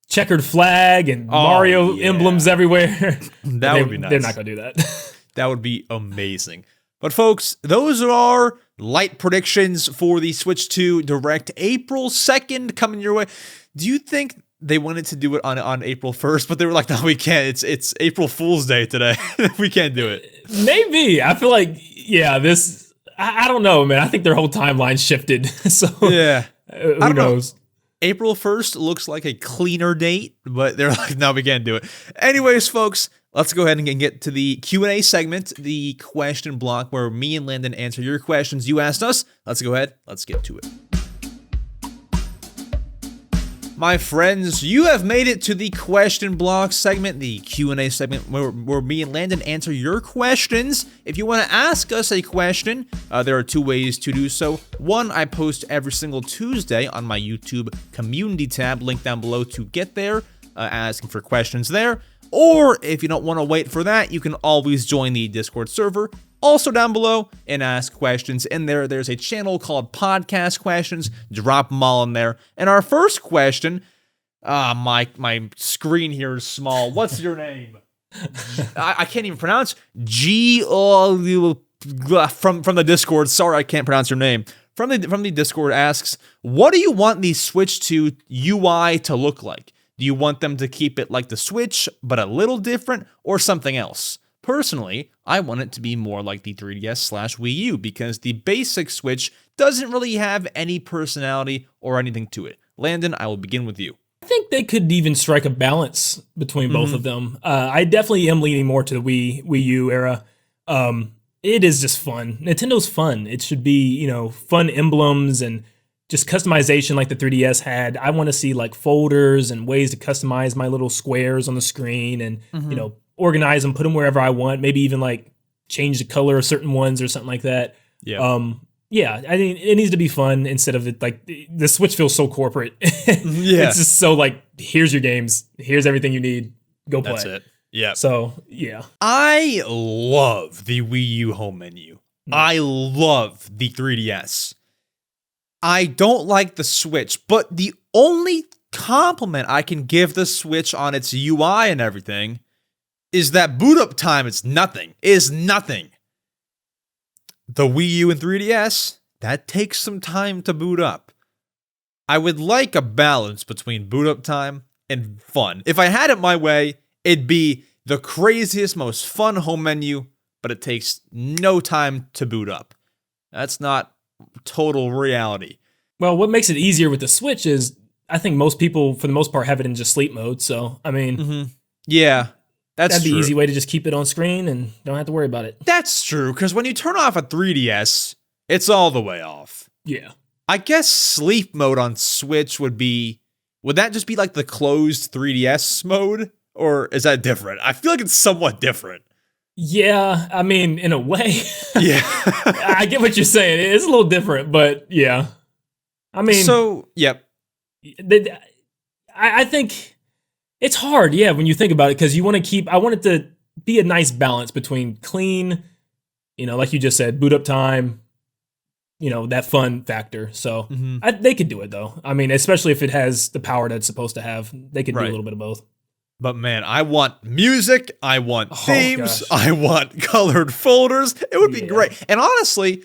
checkered flag and Mario emblems everywhere. That would be nice. They're not going to do that. That would be amazing. But folks, those are our light predictions for the Switch 2 Direct April 2nd coming your way. Do you think they wanted to do it on April 1st, but they were like, no, we can't. It's April Fool's Day today. We can't do it. Maybe. I feel like, I don't know, man. I think their whole timeline shifted. So yeah, who knows? April 1st looks like a cleaner date, but they're like, no, we can't do it. Anyways, folks, let's go ahead and get to the Q&A segment, the question block where me and Landon answer your questions you asked us. Let's go ahead. Let's get to it. My friends, you have made it to the question block segment, the Q&A segment where me and Landon answer your questions. If you want to ask us a question, there are 2 ways to do so. One, I post every single Tuesday on my YouTube community tab, link down below to get there, asking for questions there. Or if you don't want to wait for that, you can always join the Discord server, also down below, and ask questions in there. There's a channel called Podcast Questions. Drop them all in there. And our first question, my screen here is small. What's your name? I can't even pronounce. From the Discord. Sorry, I can't pronounce your name. From the Discord asks, what do you want the Switch 2 UI to look like? Do you want them to keep it like the Switch, but a little different, or something else? Personally, I want it to be more like the 3DS/Wii U because the basic Switch doesn't really have any personality or anything to it. Landon, I will begin with you. I think they could even strike a balance between both of them. I definitely am leaning more to the Wii U era. It is just fun. Nintendo's fun. It should be, fun emblems and just customization like the 3DS had. I want to see like folders and ways to customize my little squares on the screen and, organize them, put them wherever I want. Maybe even like change the color of certain ones or something like that. Yeah. Yeah, I mean, it needs to be fun instead of it like the Switch feels so corporate. Yeah. It's just so like, here's your games, here's everything you need, go play. That's it. Yeah. So, yeah. I love the Wii U home menu. I love the 3DS. I don't like the Switch, but the only compliment I can give the Switch on its UI and everything is that boot up time is nothing. The Wii U and 3DS, that takes some time to boot up. I would like a balance between boot up time and fun. If I had it my way, it'd be the craziest, most fun home menu, but it takes no time to boot up. That's not total reality. Well, what makes it easier with the Switch is I think most people, for the most part, have it in just sleep mode. So, I mean, yeah, that'd be true. an easy way to just keep it on screen and don't have to worry about it. That's true, because when you turn off a 3DS, it's all the way off. Yeah. I guess sleep mode on Switch would that just be like the closed 3DS mode? Or is that different? I feel like it's somewhat different. Yeah, I mean, in a way. Yeah. I get what you're saying. It's a little different, but yeah. I mean, so, yep. I think it's hard, yeah, when you think about it, because I want it to be a nice balance between clean, like you just said, boot up time, that fun factor. So they could do it, though. I mean, especially if it has the power that it's supposed to have, they could do a little bit of both. But man, I want music, I want themes, I want colored folders. It would be great. And honestly,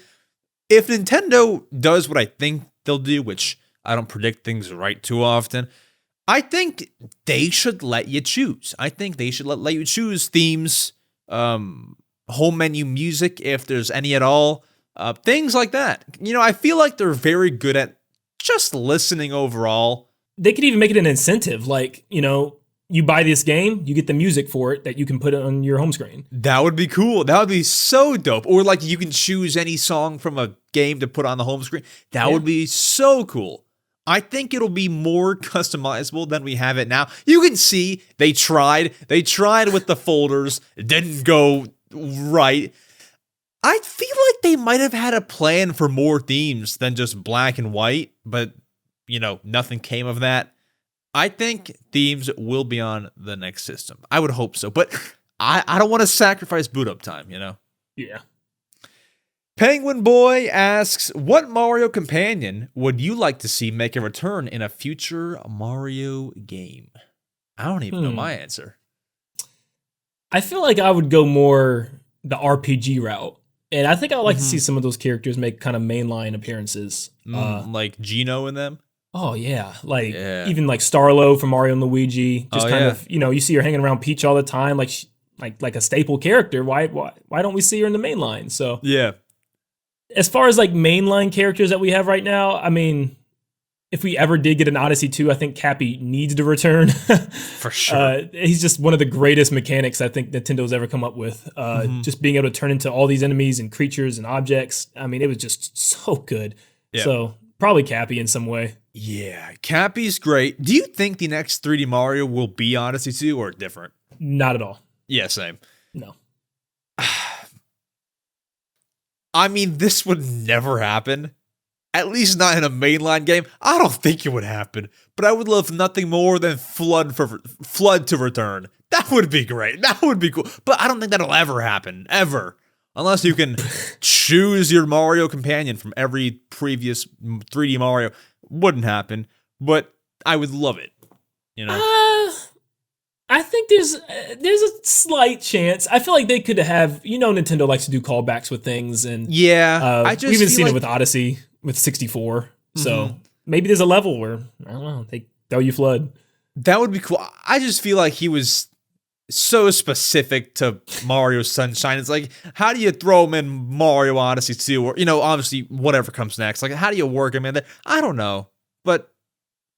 if Nintendo does what I think they'll do, which I don't predict things right too often, I think they should let you choose. I think they should let you choose themes, home menu music, if there's any at all, things like that. I feel like they're very good at just listening overall. They could even make it an incentive, like, you buy this game, you get the music for it that you can put on your home screen. That would be cool. That would be so dope. Or like you can choose any song from a game to put on the home screen. That would be so cool. I think it'll be more customizable than we have it now. You can see they tried with the folders. It didn't go right. I feel like they might have had a plan for more themes than just black and white, but nothing came of that. I think themes will be on the next system. I would hope so, but I don't want to sacrifice boot up time, Yeah. Penguin Boy asks, what Mario companion would you like to see make a return in a future Mario game? I don't even know my answer. I feel like I would go more the RPG route. And I think I would like to see some of those characters make kind of mainline appearances. Like Geno in them? Oh, yeah. Even like Starlo from Mario and Luigi. Just of, you see her hanging around Peach all the time, like a staple character. Why don't we see her in the main line? So, yeah. As far as like mainline characters that we have right now, I mean, if we ever did get an Odyssey 2, I think Cappy needs to return. For sure. He's just one of the greatest mechanics I think Nintendo's ever come up with. Just being able to turn into all these enemies and creatures and objects. I mean, it was just so good. Yeah. So, probably Cappy in some way. Yeah, Cappy's great. Do you think the next 3D Mario will be Odyssey 2 or different? Not at all. Yeah, same. No. I mean, this would never happen. At least not in a mainline game. I don't think it would happen. But I would love nothing more than Flood to return. That would be great. That would be cool. But I don't think that'll ever happen. Ever. Unless you can choose your Mario companion from every previous 3D Mario. Wouldn't happen, but I would love it. I think there's a slight chance. I feel like they could have. Nintendo likes to do callbacks with things, and we've even seen it with Odyssey with 64. So maybe there's a level where I don't know they throw you Flood. That would be cool. I just feel like he was so specific to Mario Sunshine. It's like, how do you throw them in Mario Odyssey 2? Or, obviously, whatever comes next. Like, how do you work them in there? I don't know. But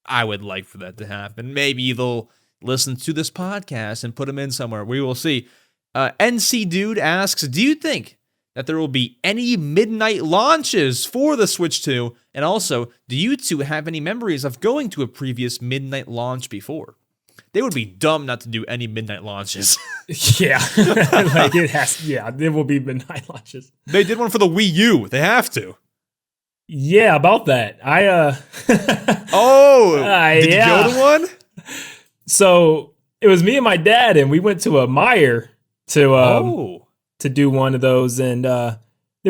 I would like for that to happen. Maybe they'll listen to this podcast and put them in somewhere. We will see. NC Dude asks, do you think that there will be any midnight launches for the Switch 2? And also, do you two have any memories of going to a previous midnight launch before? They would be dumb not to do any midnight launches. Yeah. Like it has, yeah, there will be midnight launches. They did one for the Wii U. They have to. Yeah, about that. Did you go to one? So it was me and my dad, and we went to a Meijer to do one of those, and there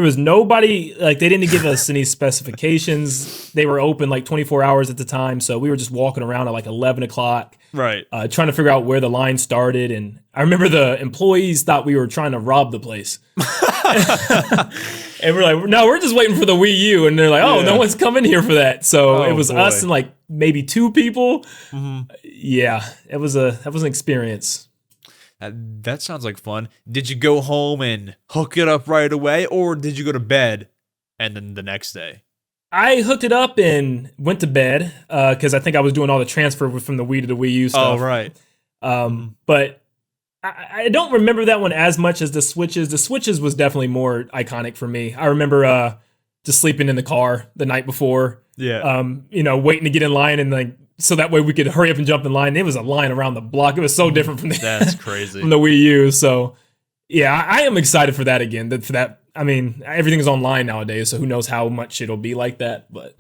was nobody, like they didn't give us any specifications. They were open like 24 hours at the time, so we were just walking around at like 11 o'clock. Right. Trying to figure out where the line started, and I remember the employees thought we were trying to rob the place. And we're like, no, we're just waiting for the Wii U, and they're like, oh, no one's coming here for that. So it was us and like maybe 2 people. Mm-hmm. Yeah, that was an experience. That sounds like fun. Did you go home and hook it up right away, or did you go to bed and then the next day? I hooked it up and went to bed because I think I was doing all the transfer from the Wii to the Wii U stuff. Oh, right. But I don't remember that one as much as the Switches. The Switches was definitely more iconic for me. I remember just sleeping in the car the night before. Yeah. Waiting to get in line and like so that way we could hurry up and jump in line. It was a line around the block. It was so different from that's crazy from the Wii U. So yeah, I am excited for that again. For that, I mean, everything's online nowadays, so who knows how much it'll be like that. But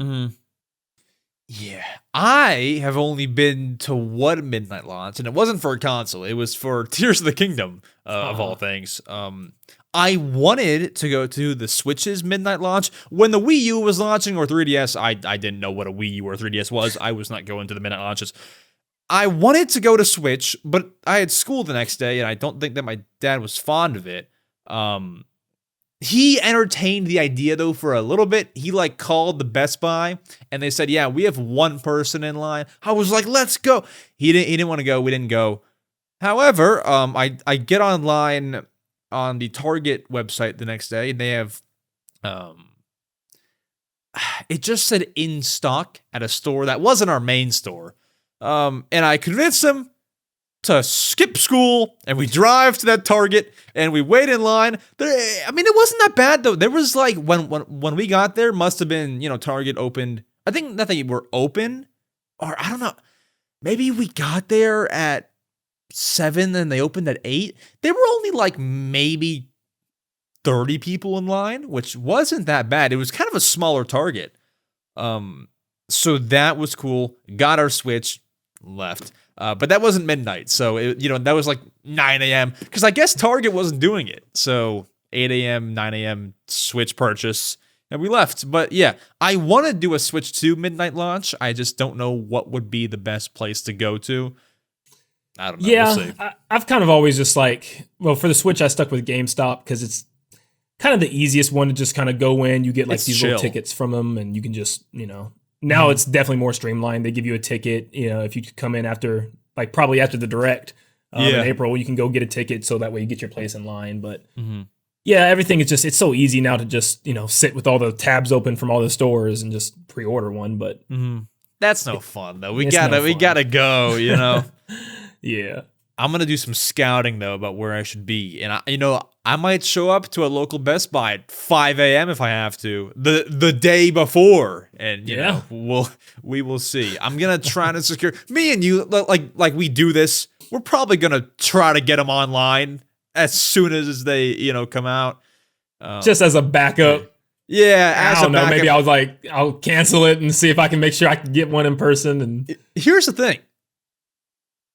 yeah, I have only been to one midnight launch, and it wasn't for a console. It was for Tears of the Kingdom, of all things. I wanted to go to the Switch's midnight launch. When the Wii U was launching, or 3DS, I didn't know what a Wii U or 3DS was. I was not going to the midnight launches. I wanted to go to Switch, but I had school the next day, and I don't think that my dad was fond of it. He entertained the idea, though, for a little bit. He, called the Best Buy, and they said, yeah, we have one person in line. I was like, let's go. He didn't want to go. We didn't go. However, I get online on the Target website the next day, and they have, it just said in stock at a store that wasn't our main store. And I convinced him to skip school, and we drive to that Target, and we wait in line. It wasn't that bad, though. There was, when we got there, must have been, Target opened. I think that they were open, or I don't know. Maybe we got there at 7 and they opened at 8. There were only, maybe 30 people in line, which wasn't that bad. It was kind of a smaller Target. So that was cool. Got our Switch, left. But that wasn't midnight, so that was 9 a.m. because I guess Target wasn't doing it. So 8 a.m., 9 a.m. Switch purchase, and we left. But yeah, I want to do a Switch 2 midnight launch. I just don't know what would be the best place to go to. I don't know. Yeah, we'll see. I've kind of always just for the Switch, I stuck with GameStop because it's kind of the easiest one to just kind of go in. You get these little tickets from them, and you can just Now it's definitely more streamlined. They give you a ticket, if you come in after, probably after the Direct in April, you can go get a ticket so that way you get your place in line. But yeah, everything is it's so easy now to just, sit with all the tabs open from all the stores and just pre-order one. But that's no fun though. We gotta go, Yeah. I'm going to do some scouting, though, about where I should be. And, I might show up to a local Best Buy at 5 a.m. if I have to, the day before. And, we will see. I'm going to try to secure, me and you, like we do this, we're probably going to try to get them online as soon as they, come out. Just as a backup. Yeah, I don't know. Maybe I'll cancel it and see if I can make sure I can get one in person. And here's the thing.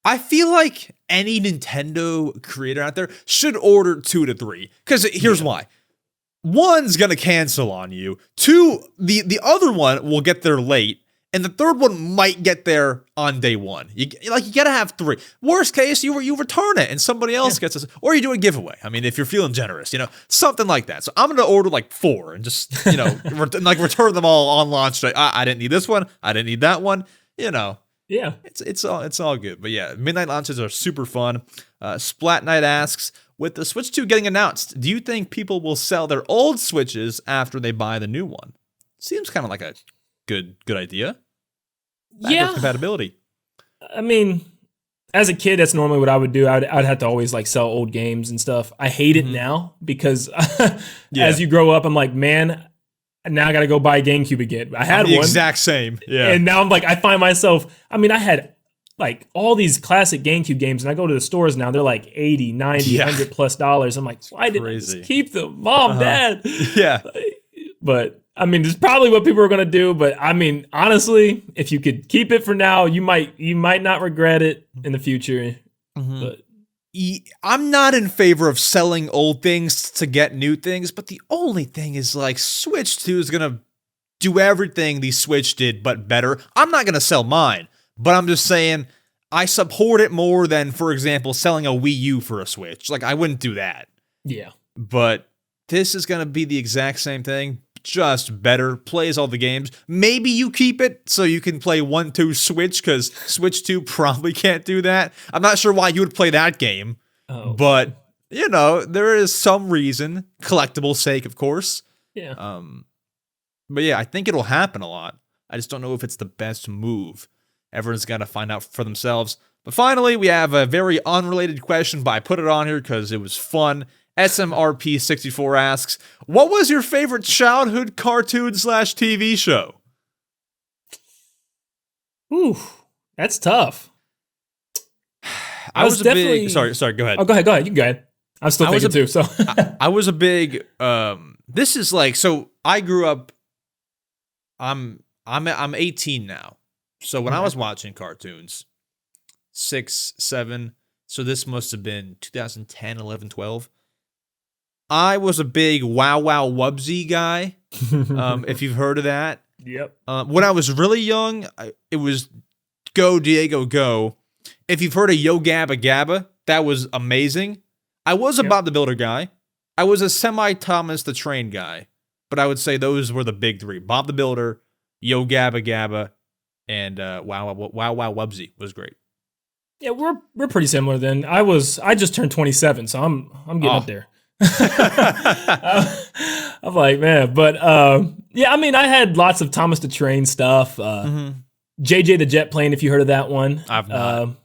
I feel like any Nintendo creator out there should order 2 to 3. Because here's why. 1's going to cancel on you. 2, the other one will get there late. And the third one might get there on day 1. You got to have 3. Worst case, you return it and somebody else gets it. Or you do a giveaway. I mean, if you're feeling generous, something like that. So I'm going to order 4 and just, return them all on launch day. I didn't need this one. I didn't need that one, Yeah. It's all good. But yeah, midnight launches are super fun. Splat Knight asks, with the Switch 2 getting announced, do you think people will sell their old Switches after they buy the new one? Seems kind of like a good idea. Backwards compatibility. I mean, as a kid, that's normally what I would do. I'd have to always like sell old games and stuff. I hate it now because as you grow up, I'm like, man, now I got to go buy a GameCube again. I had the one. Exact same. Yeah. And now I'm like, I find myself, I mean, I had like all these classic GameCube games and I go to the stores now, they're like 80, 90, $100+. I'm like, why didn't I just keep them? Mom, Dad. Yeah. But I mean, it's probably what people are going to do. But I mean, honestly, if you could keep it for now, you might not regret it in the future. But I'm not in favor of selling old things to get new things, but the only thing is like Switch 2 is going to do everything the Switch did, but better. I'm not going to sell mine, but I'm just saying I support it more than, for example, selling a Wii U for a Switch. Like, I wouldn't do that. Yeah. But this is going to be the exact same thing, just better, plays all the games. Maybe you keep it so you can play 1-2 Switch, because Switch 2 probably can't do that. I'm not sure why you would play that game, but, you know, there is some reason, collectible sake, of course. Yeah. But yeah, I think it'll happen a lot. I just don't know if it's the best move. Everyone's got to find out for themselves. But finally, we have a very unrelated question, but I put it on here because it was fun. SMRP64 asks, what was your favorite childhood cartoon/TV show? Ooh, that's tough. I was definitely... Sorry, go ahead. Oh, go ahead. You can go ahead. I'm still thinking too, so. I was a big, this is like, so I grew up, I'm 18 now. So when I was watching cartoons, 6, 7, so this must have been 2010, 11, 12. I was a big Wow Wow Wubsy guy, if you've heard of that. Yep. When I was really young, it was Go Diego Go. If you've heard of Yo Gabba Gabba, that was amazing. I was a Bob the Builder guy. I was a semi-Thomas the Train guy. But I would say those were the big three. Bob the Builder, Yo Gabba Gabba, and Wow Wow Wubsy was great. Yeah, we're pretty similar then. I just turned 27, so I'm getting up there. I'm like, man, but yeah, I mean, I had lots of Thomas the Train stuff. JJ the Jet Plane, if you heard of that one. I've not.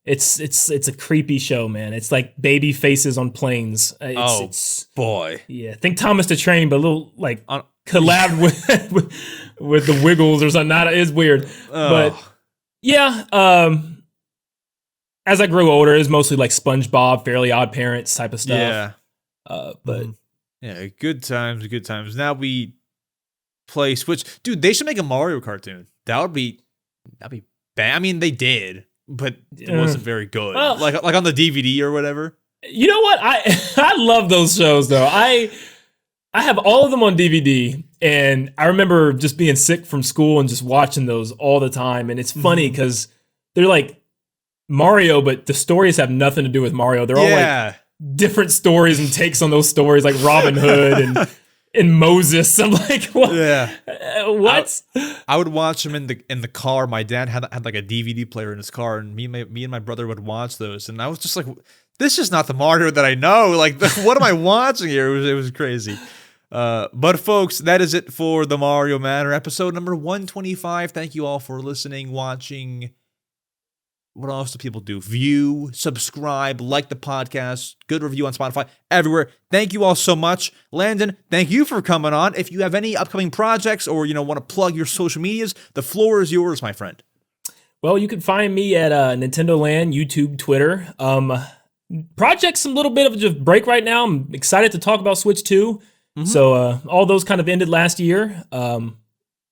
It's a creepy show, man. It's like baby faces on planes. It's boy. Yeah, think Thomas the Train, but a little like collabed with the Wiggles or something. It's weird, but yeah. As I grew older, it was mostly like SpongeBob, Fairly Odd Parents type of stuff. Yeah. But yeah, good times. Now we play Switch. Dude, they should make a Mario cartoon. That would be bad. I mean, they did, but it wasn't very good. Like on the DVD or whatever. You know what? I love those shows though. I have all of them on DVD, and I remember just being sick from school and just watching those all the time. And it's funny because they're like Mario, but the stories have nothing to do with Mario. They're all like different stories and takes on those stories, like Robin Hood and Moses. I'm like, what? Yeah. What? I would watch them in the car. My dad had like a DVD player in his car, and me and my brother would watch those. And I was just like, this is not the Mario that I know. Like, what am I watching here? It was crazy. But folks, that is it for the Mario Matter episode number 125. Thank you all for listening, watching. What else do people do? View, subscribe, like the podcast, good review on Spotify, everywhere. Thank you all so much. Landon, thank you for coming on. If you have any upcoming projects or, want to plug your social medias, the floor is yours, my friend. Well, you can find me at Nin10doland, YouTube, Twitter. Projects a little bit of a break right now. I'm excited to talk about Switch 2. So all those kind of ended last year.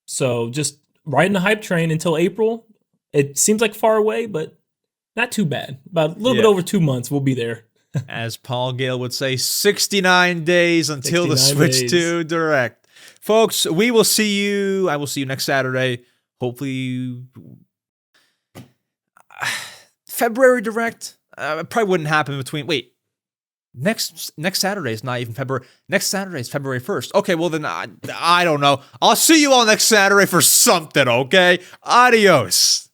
So just riding the hype train until April. It seems like far away, but not too bad. About a little bit over 2 months, we'll be there. As Paul Gale would say, 69 days until the Switch 2 Direct. Folks, I will see you next Saturday. Hopefully, February Direct. It probably wouldn't happen between, next Saturday is not even February. Next Saturday is February 1st. Okay, well then, I don't know. I'll see you all next Saturday for something, okay? Adios.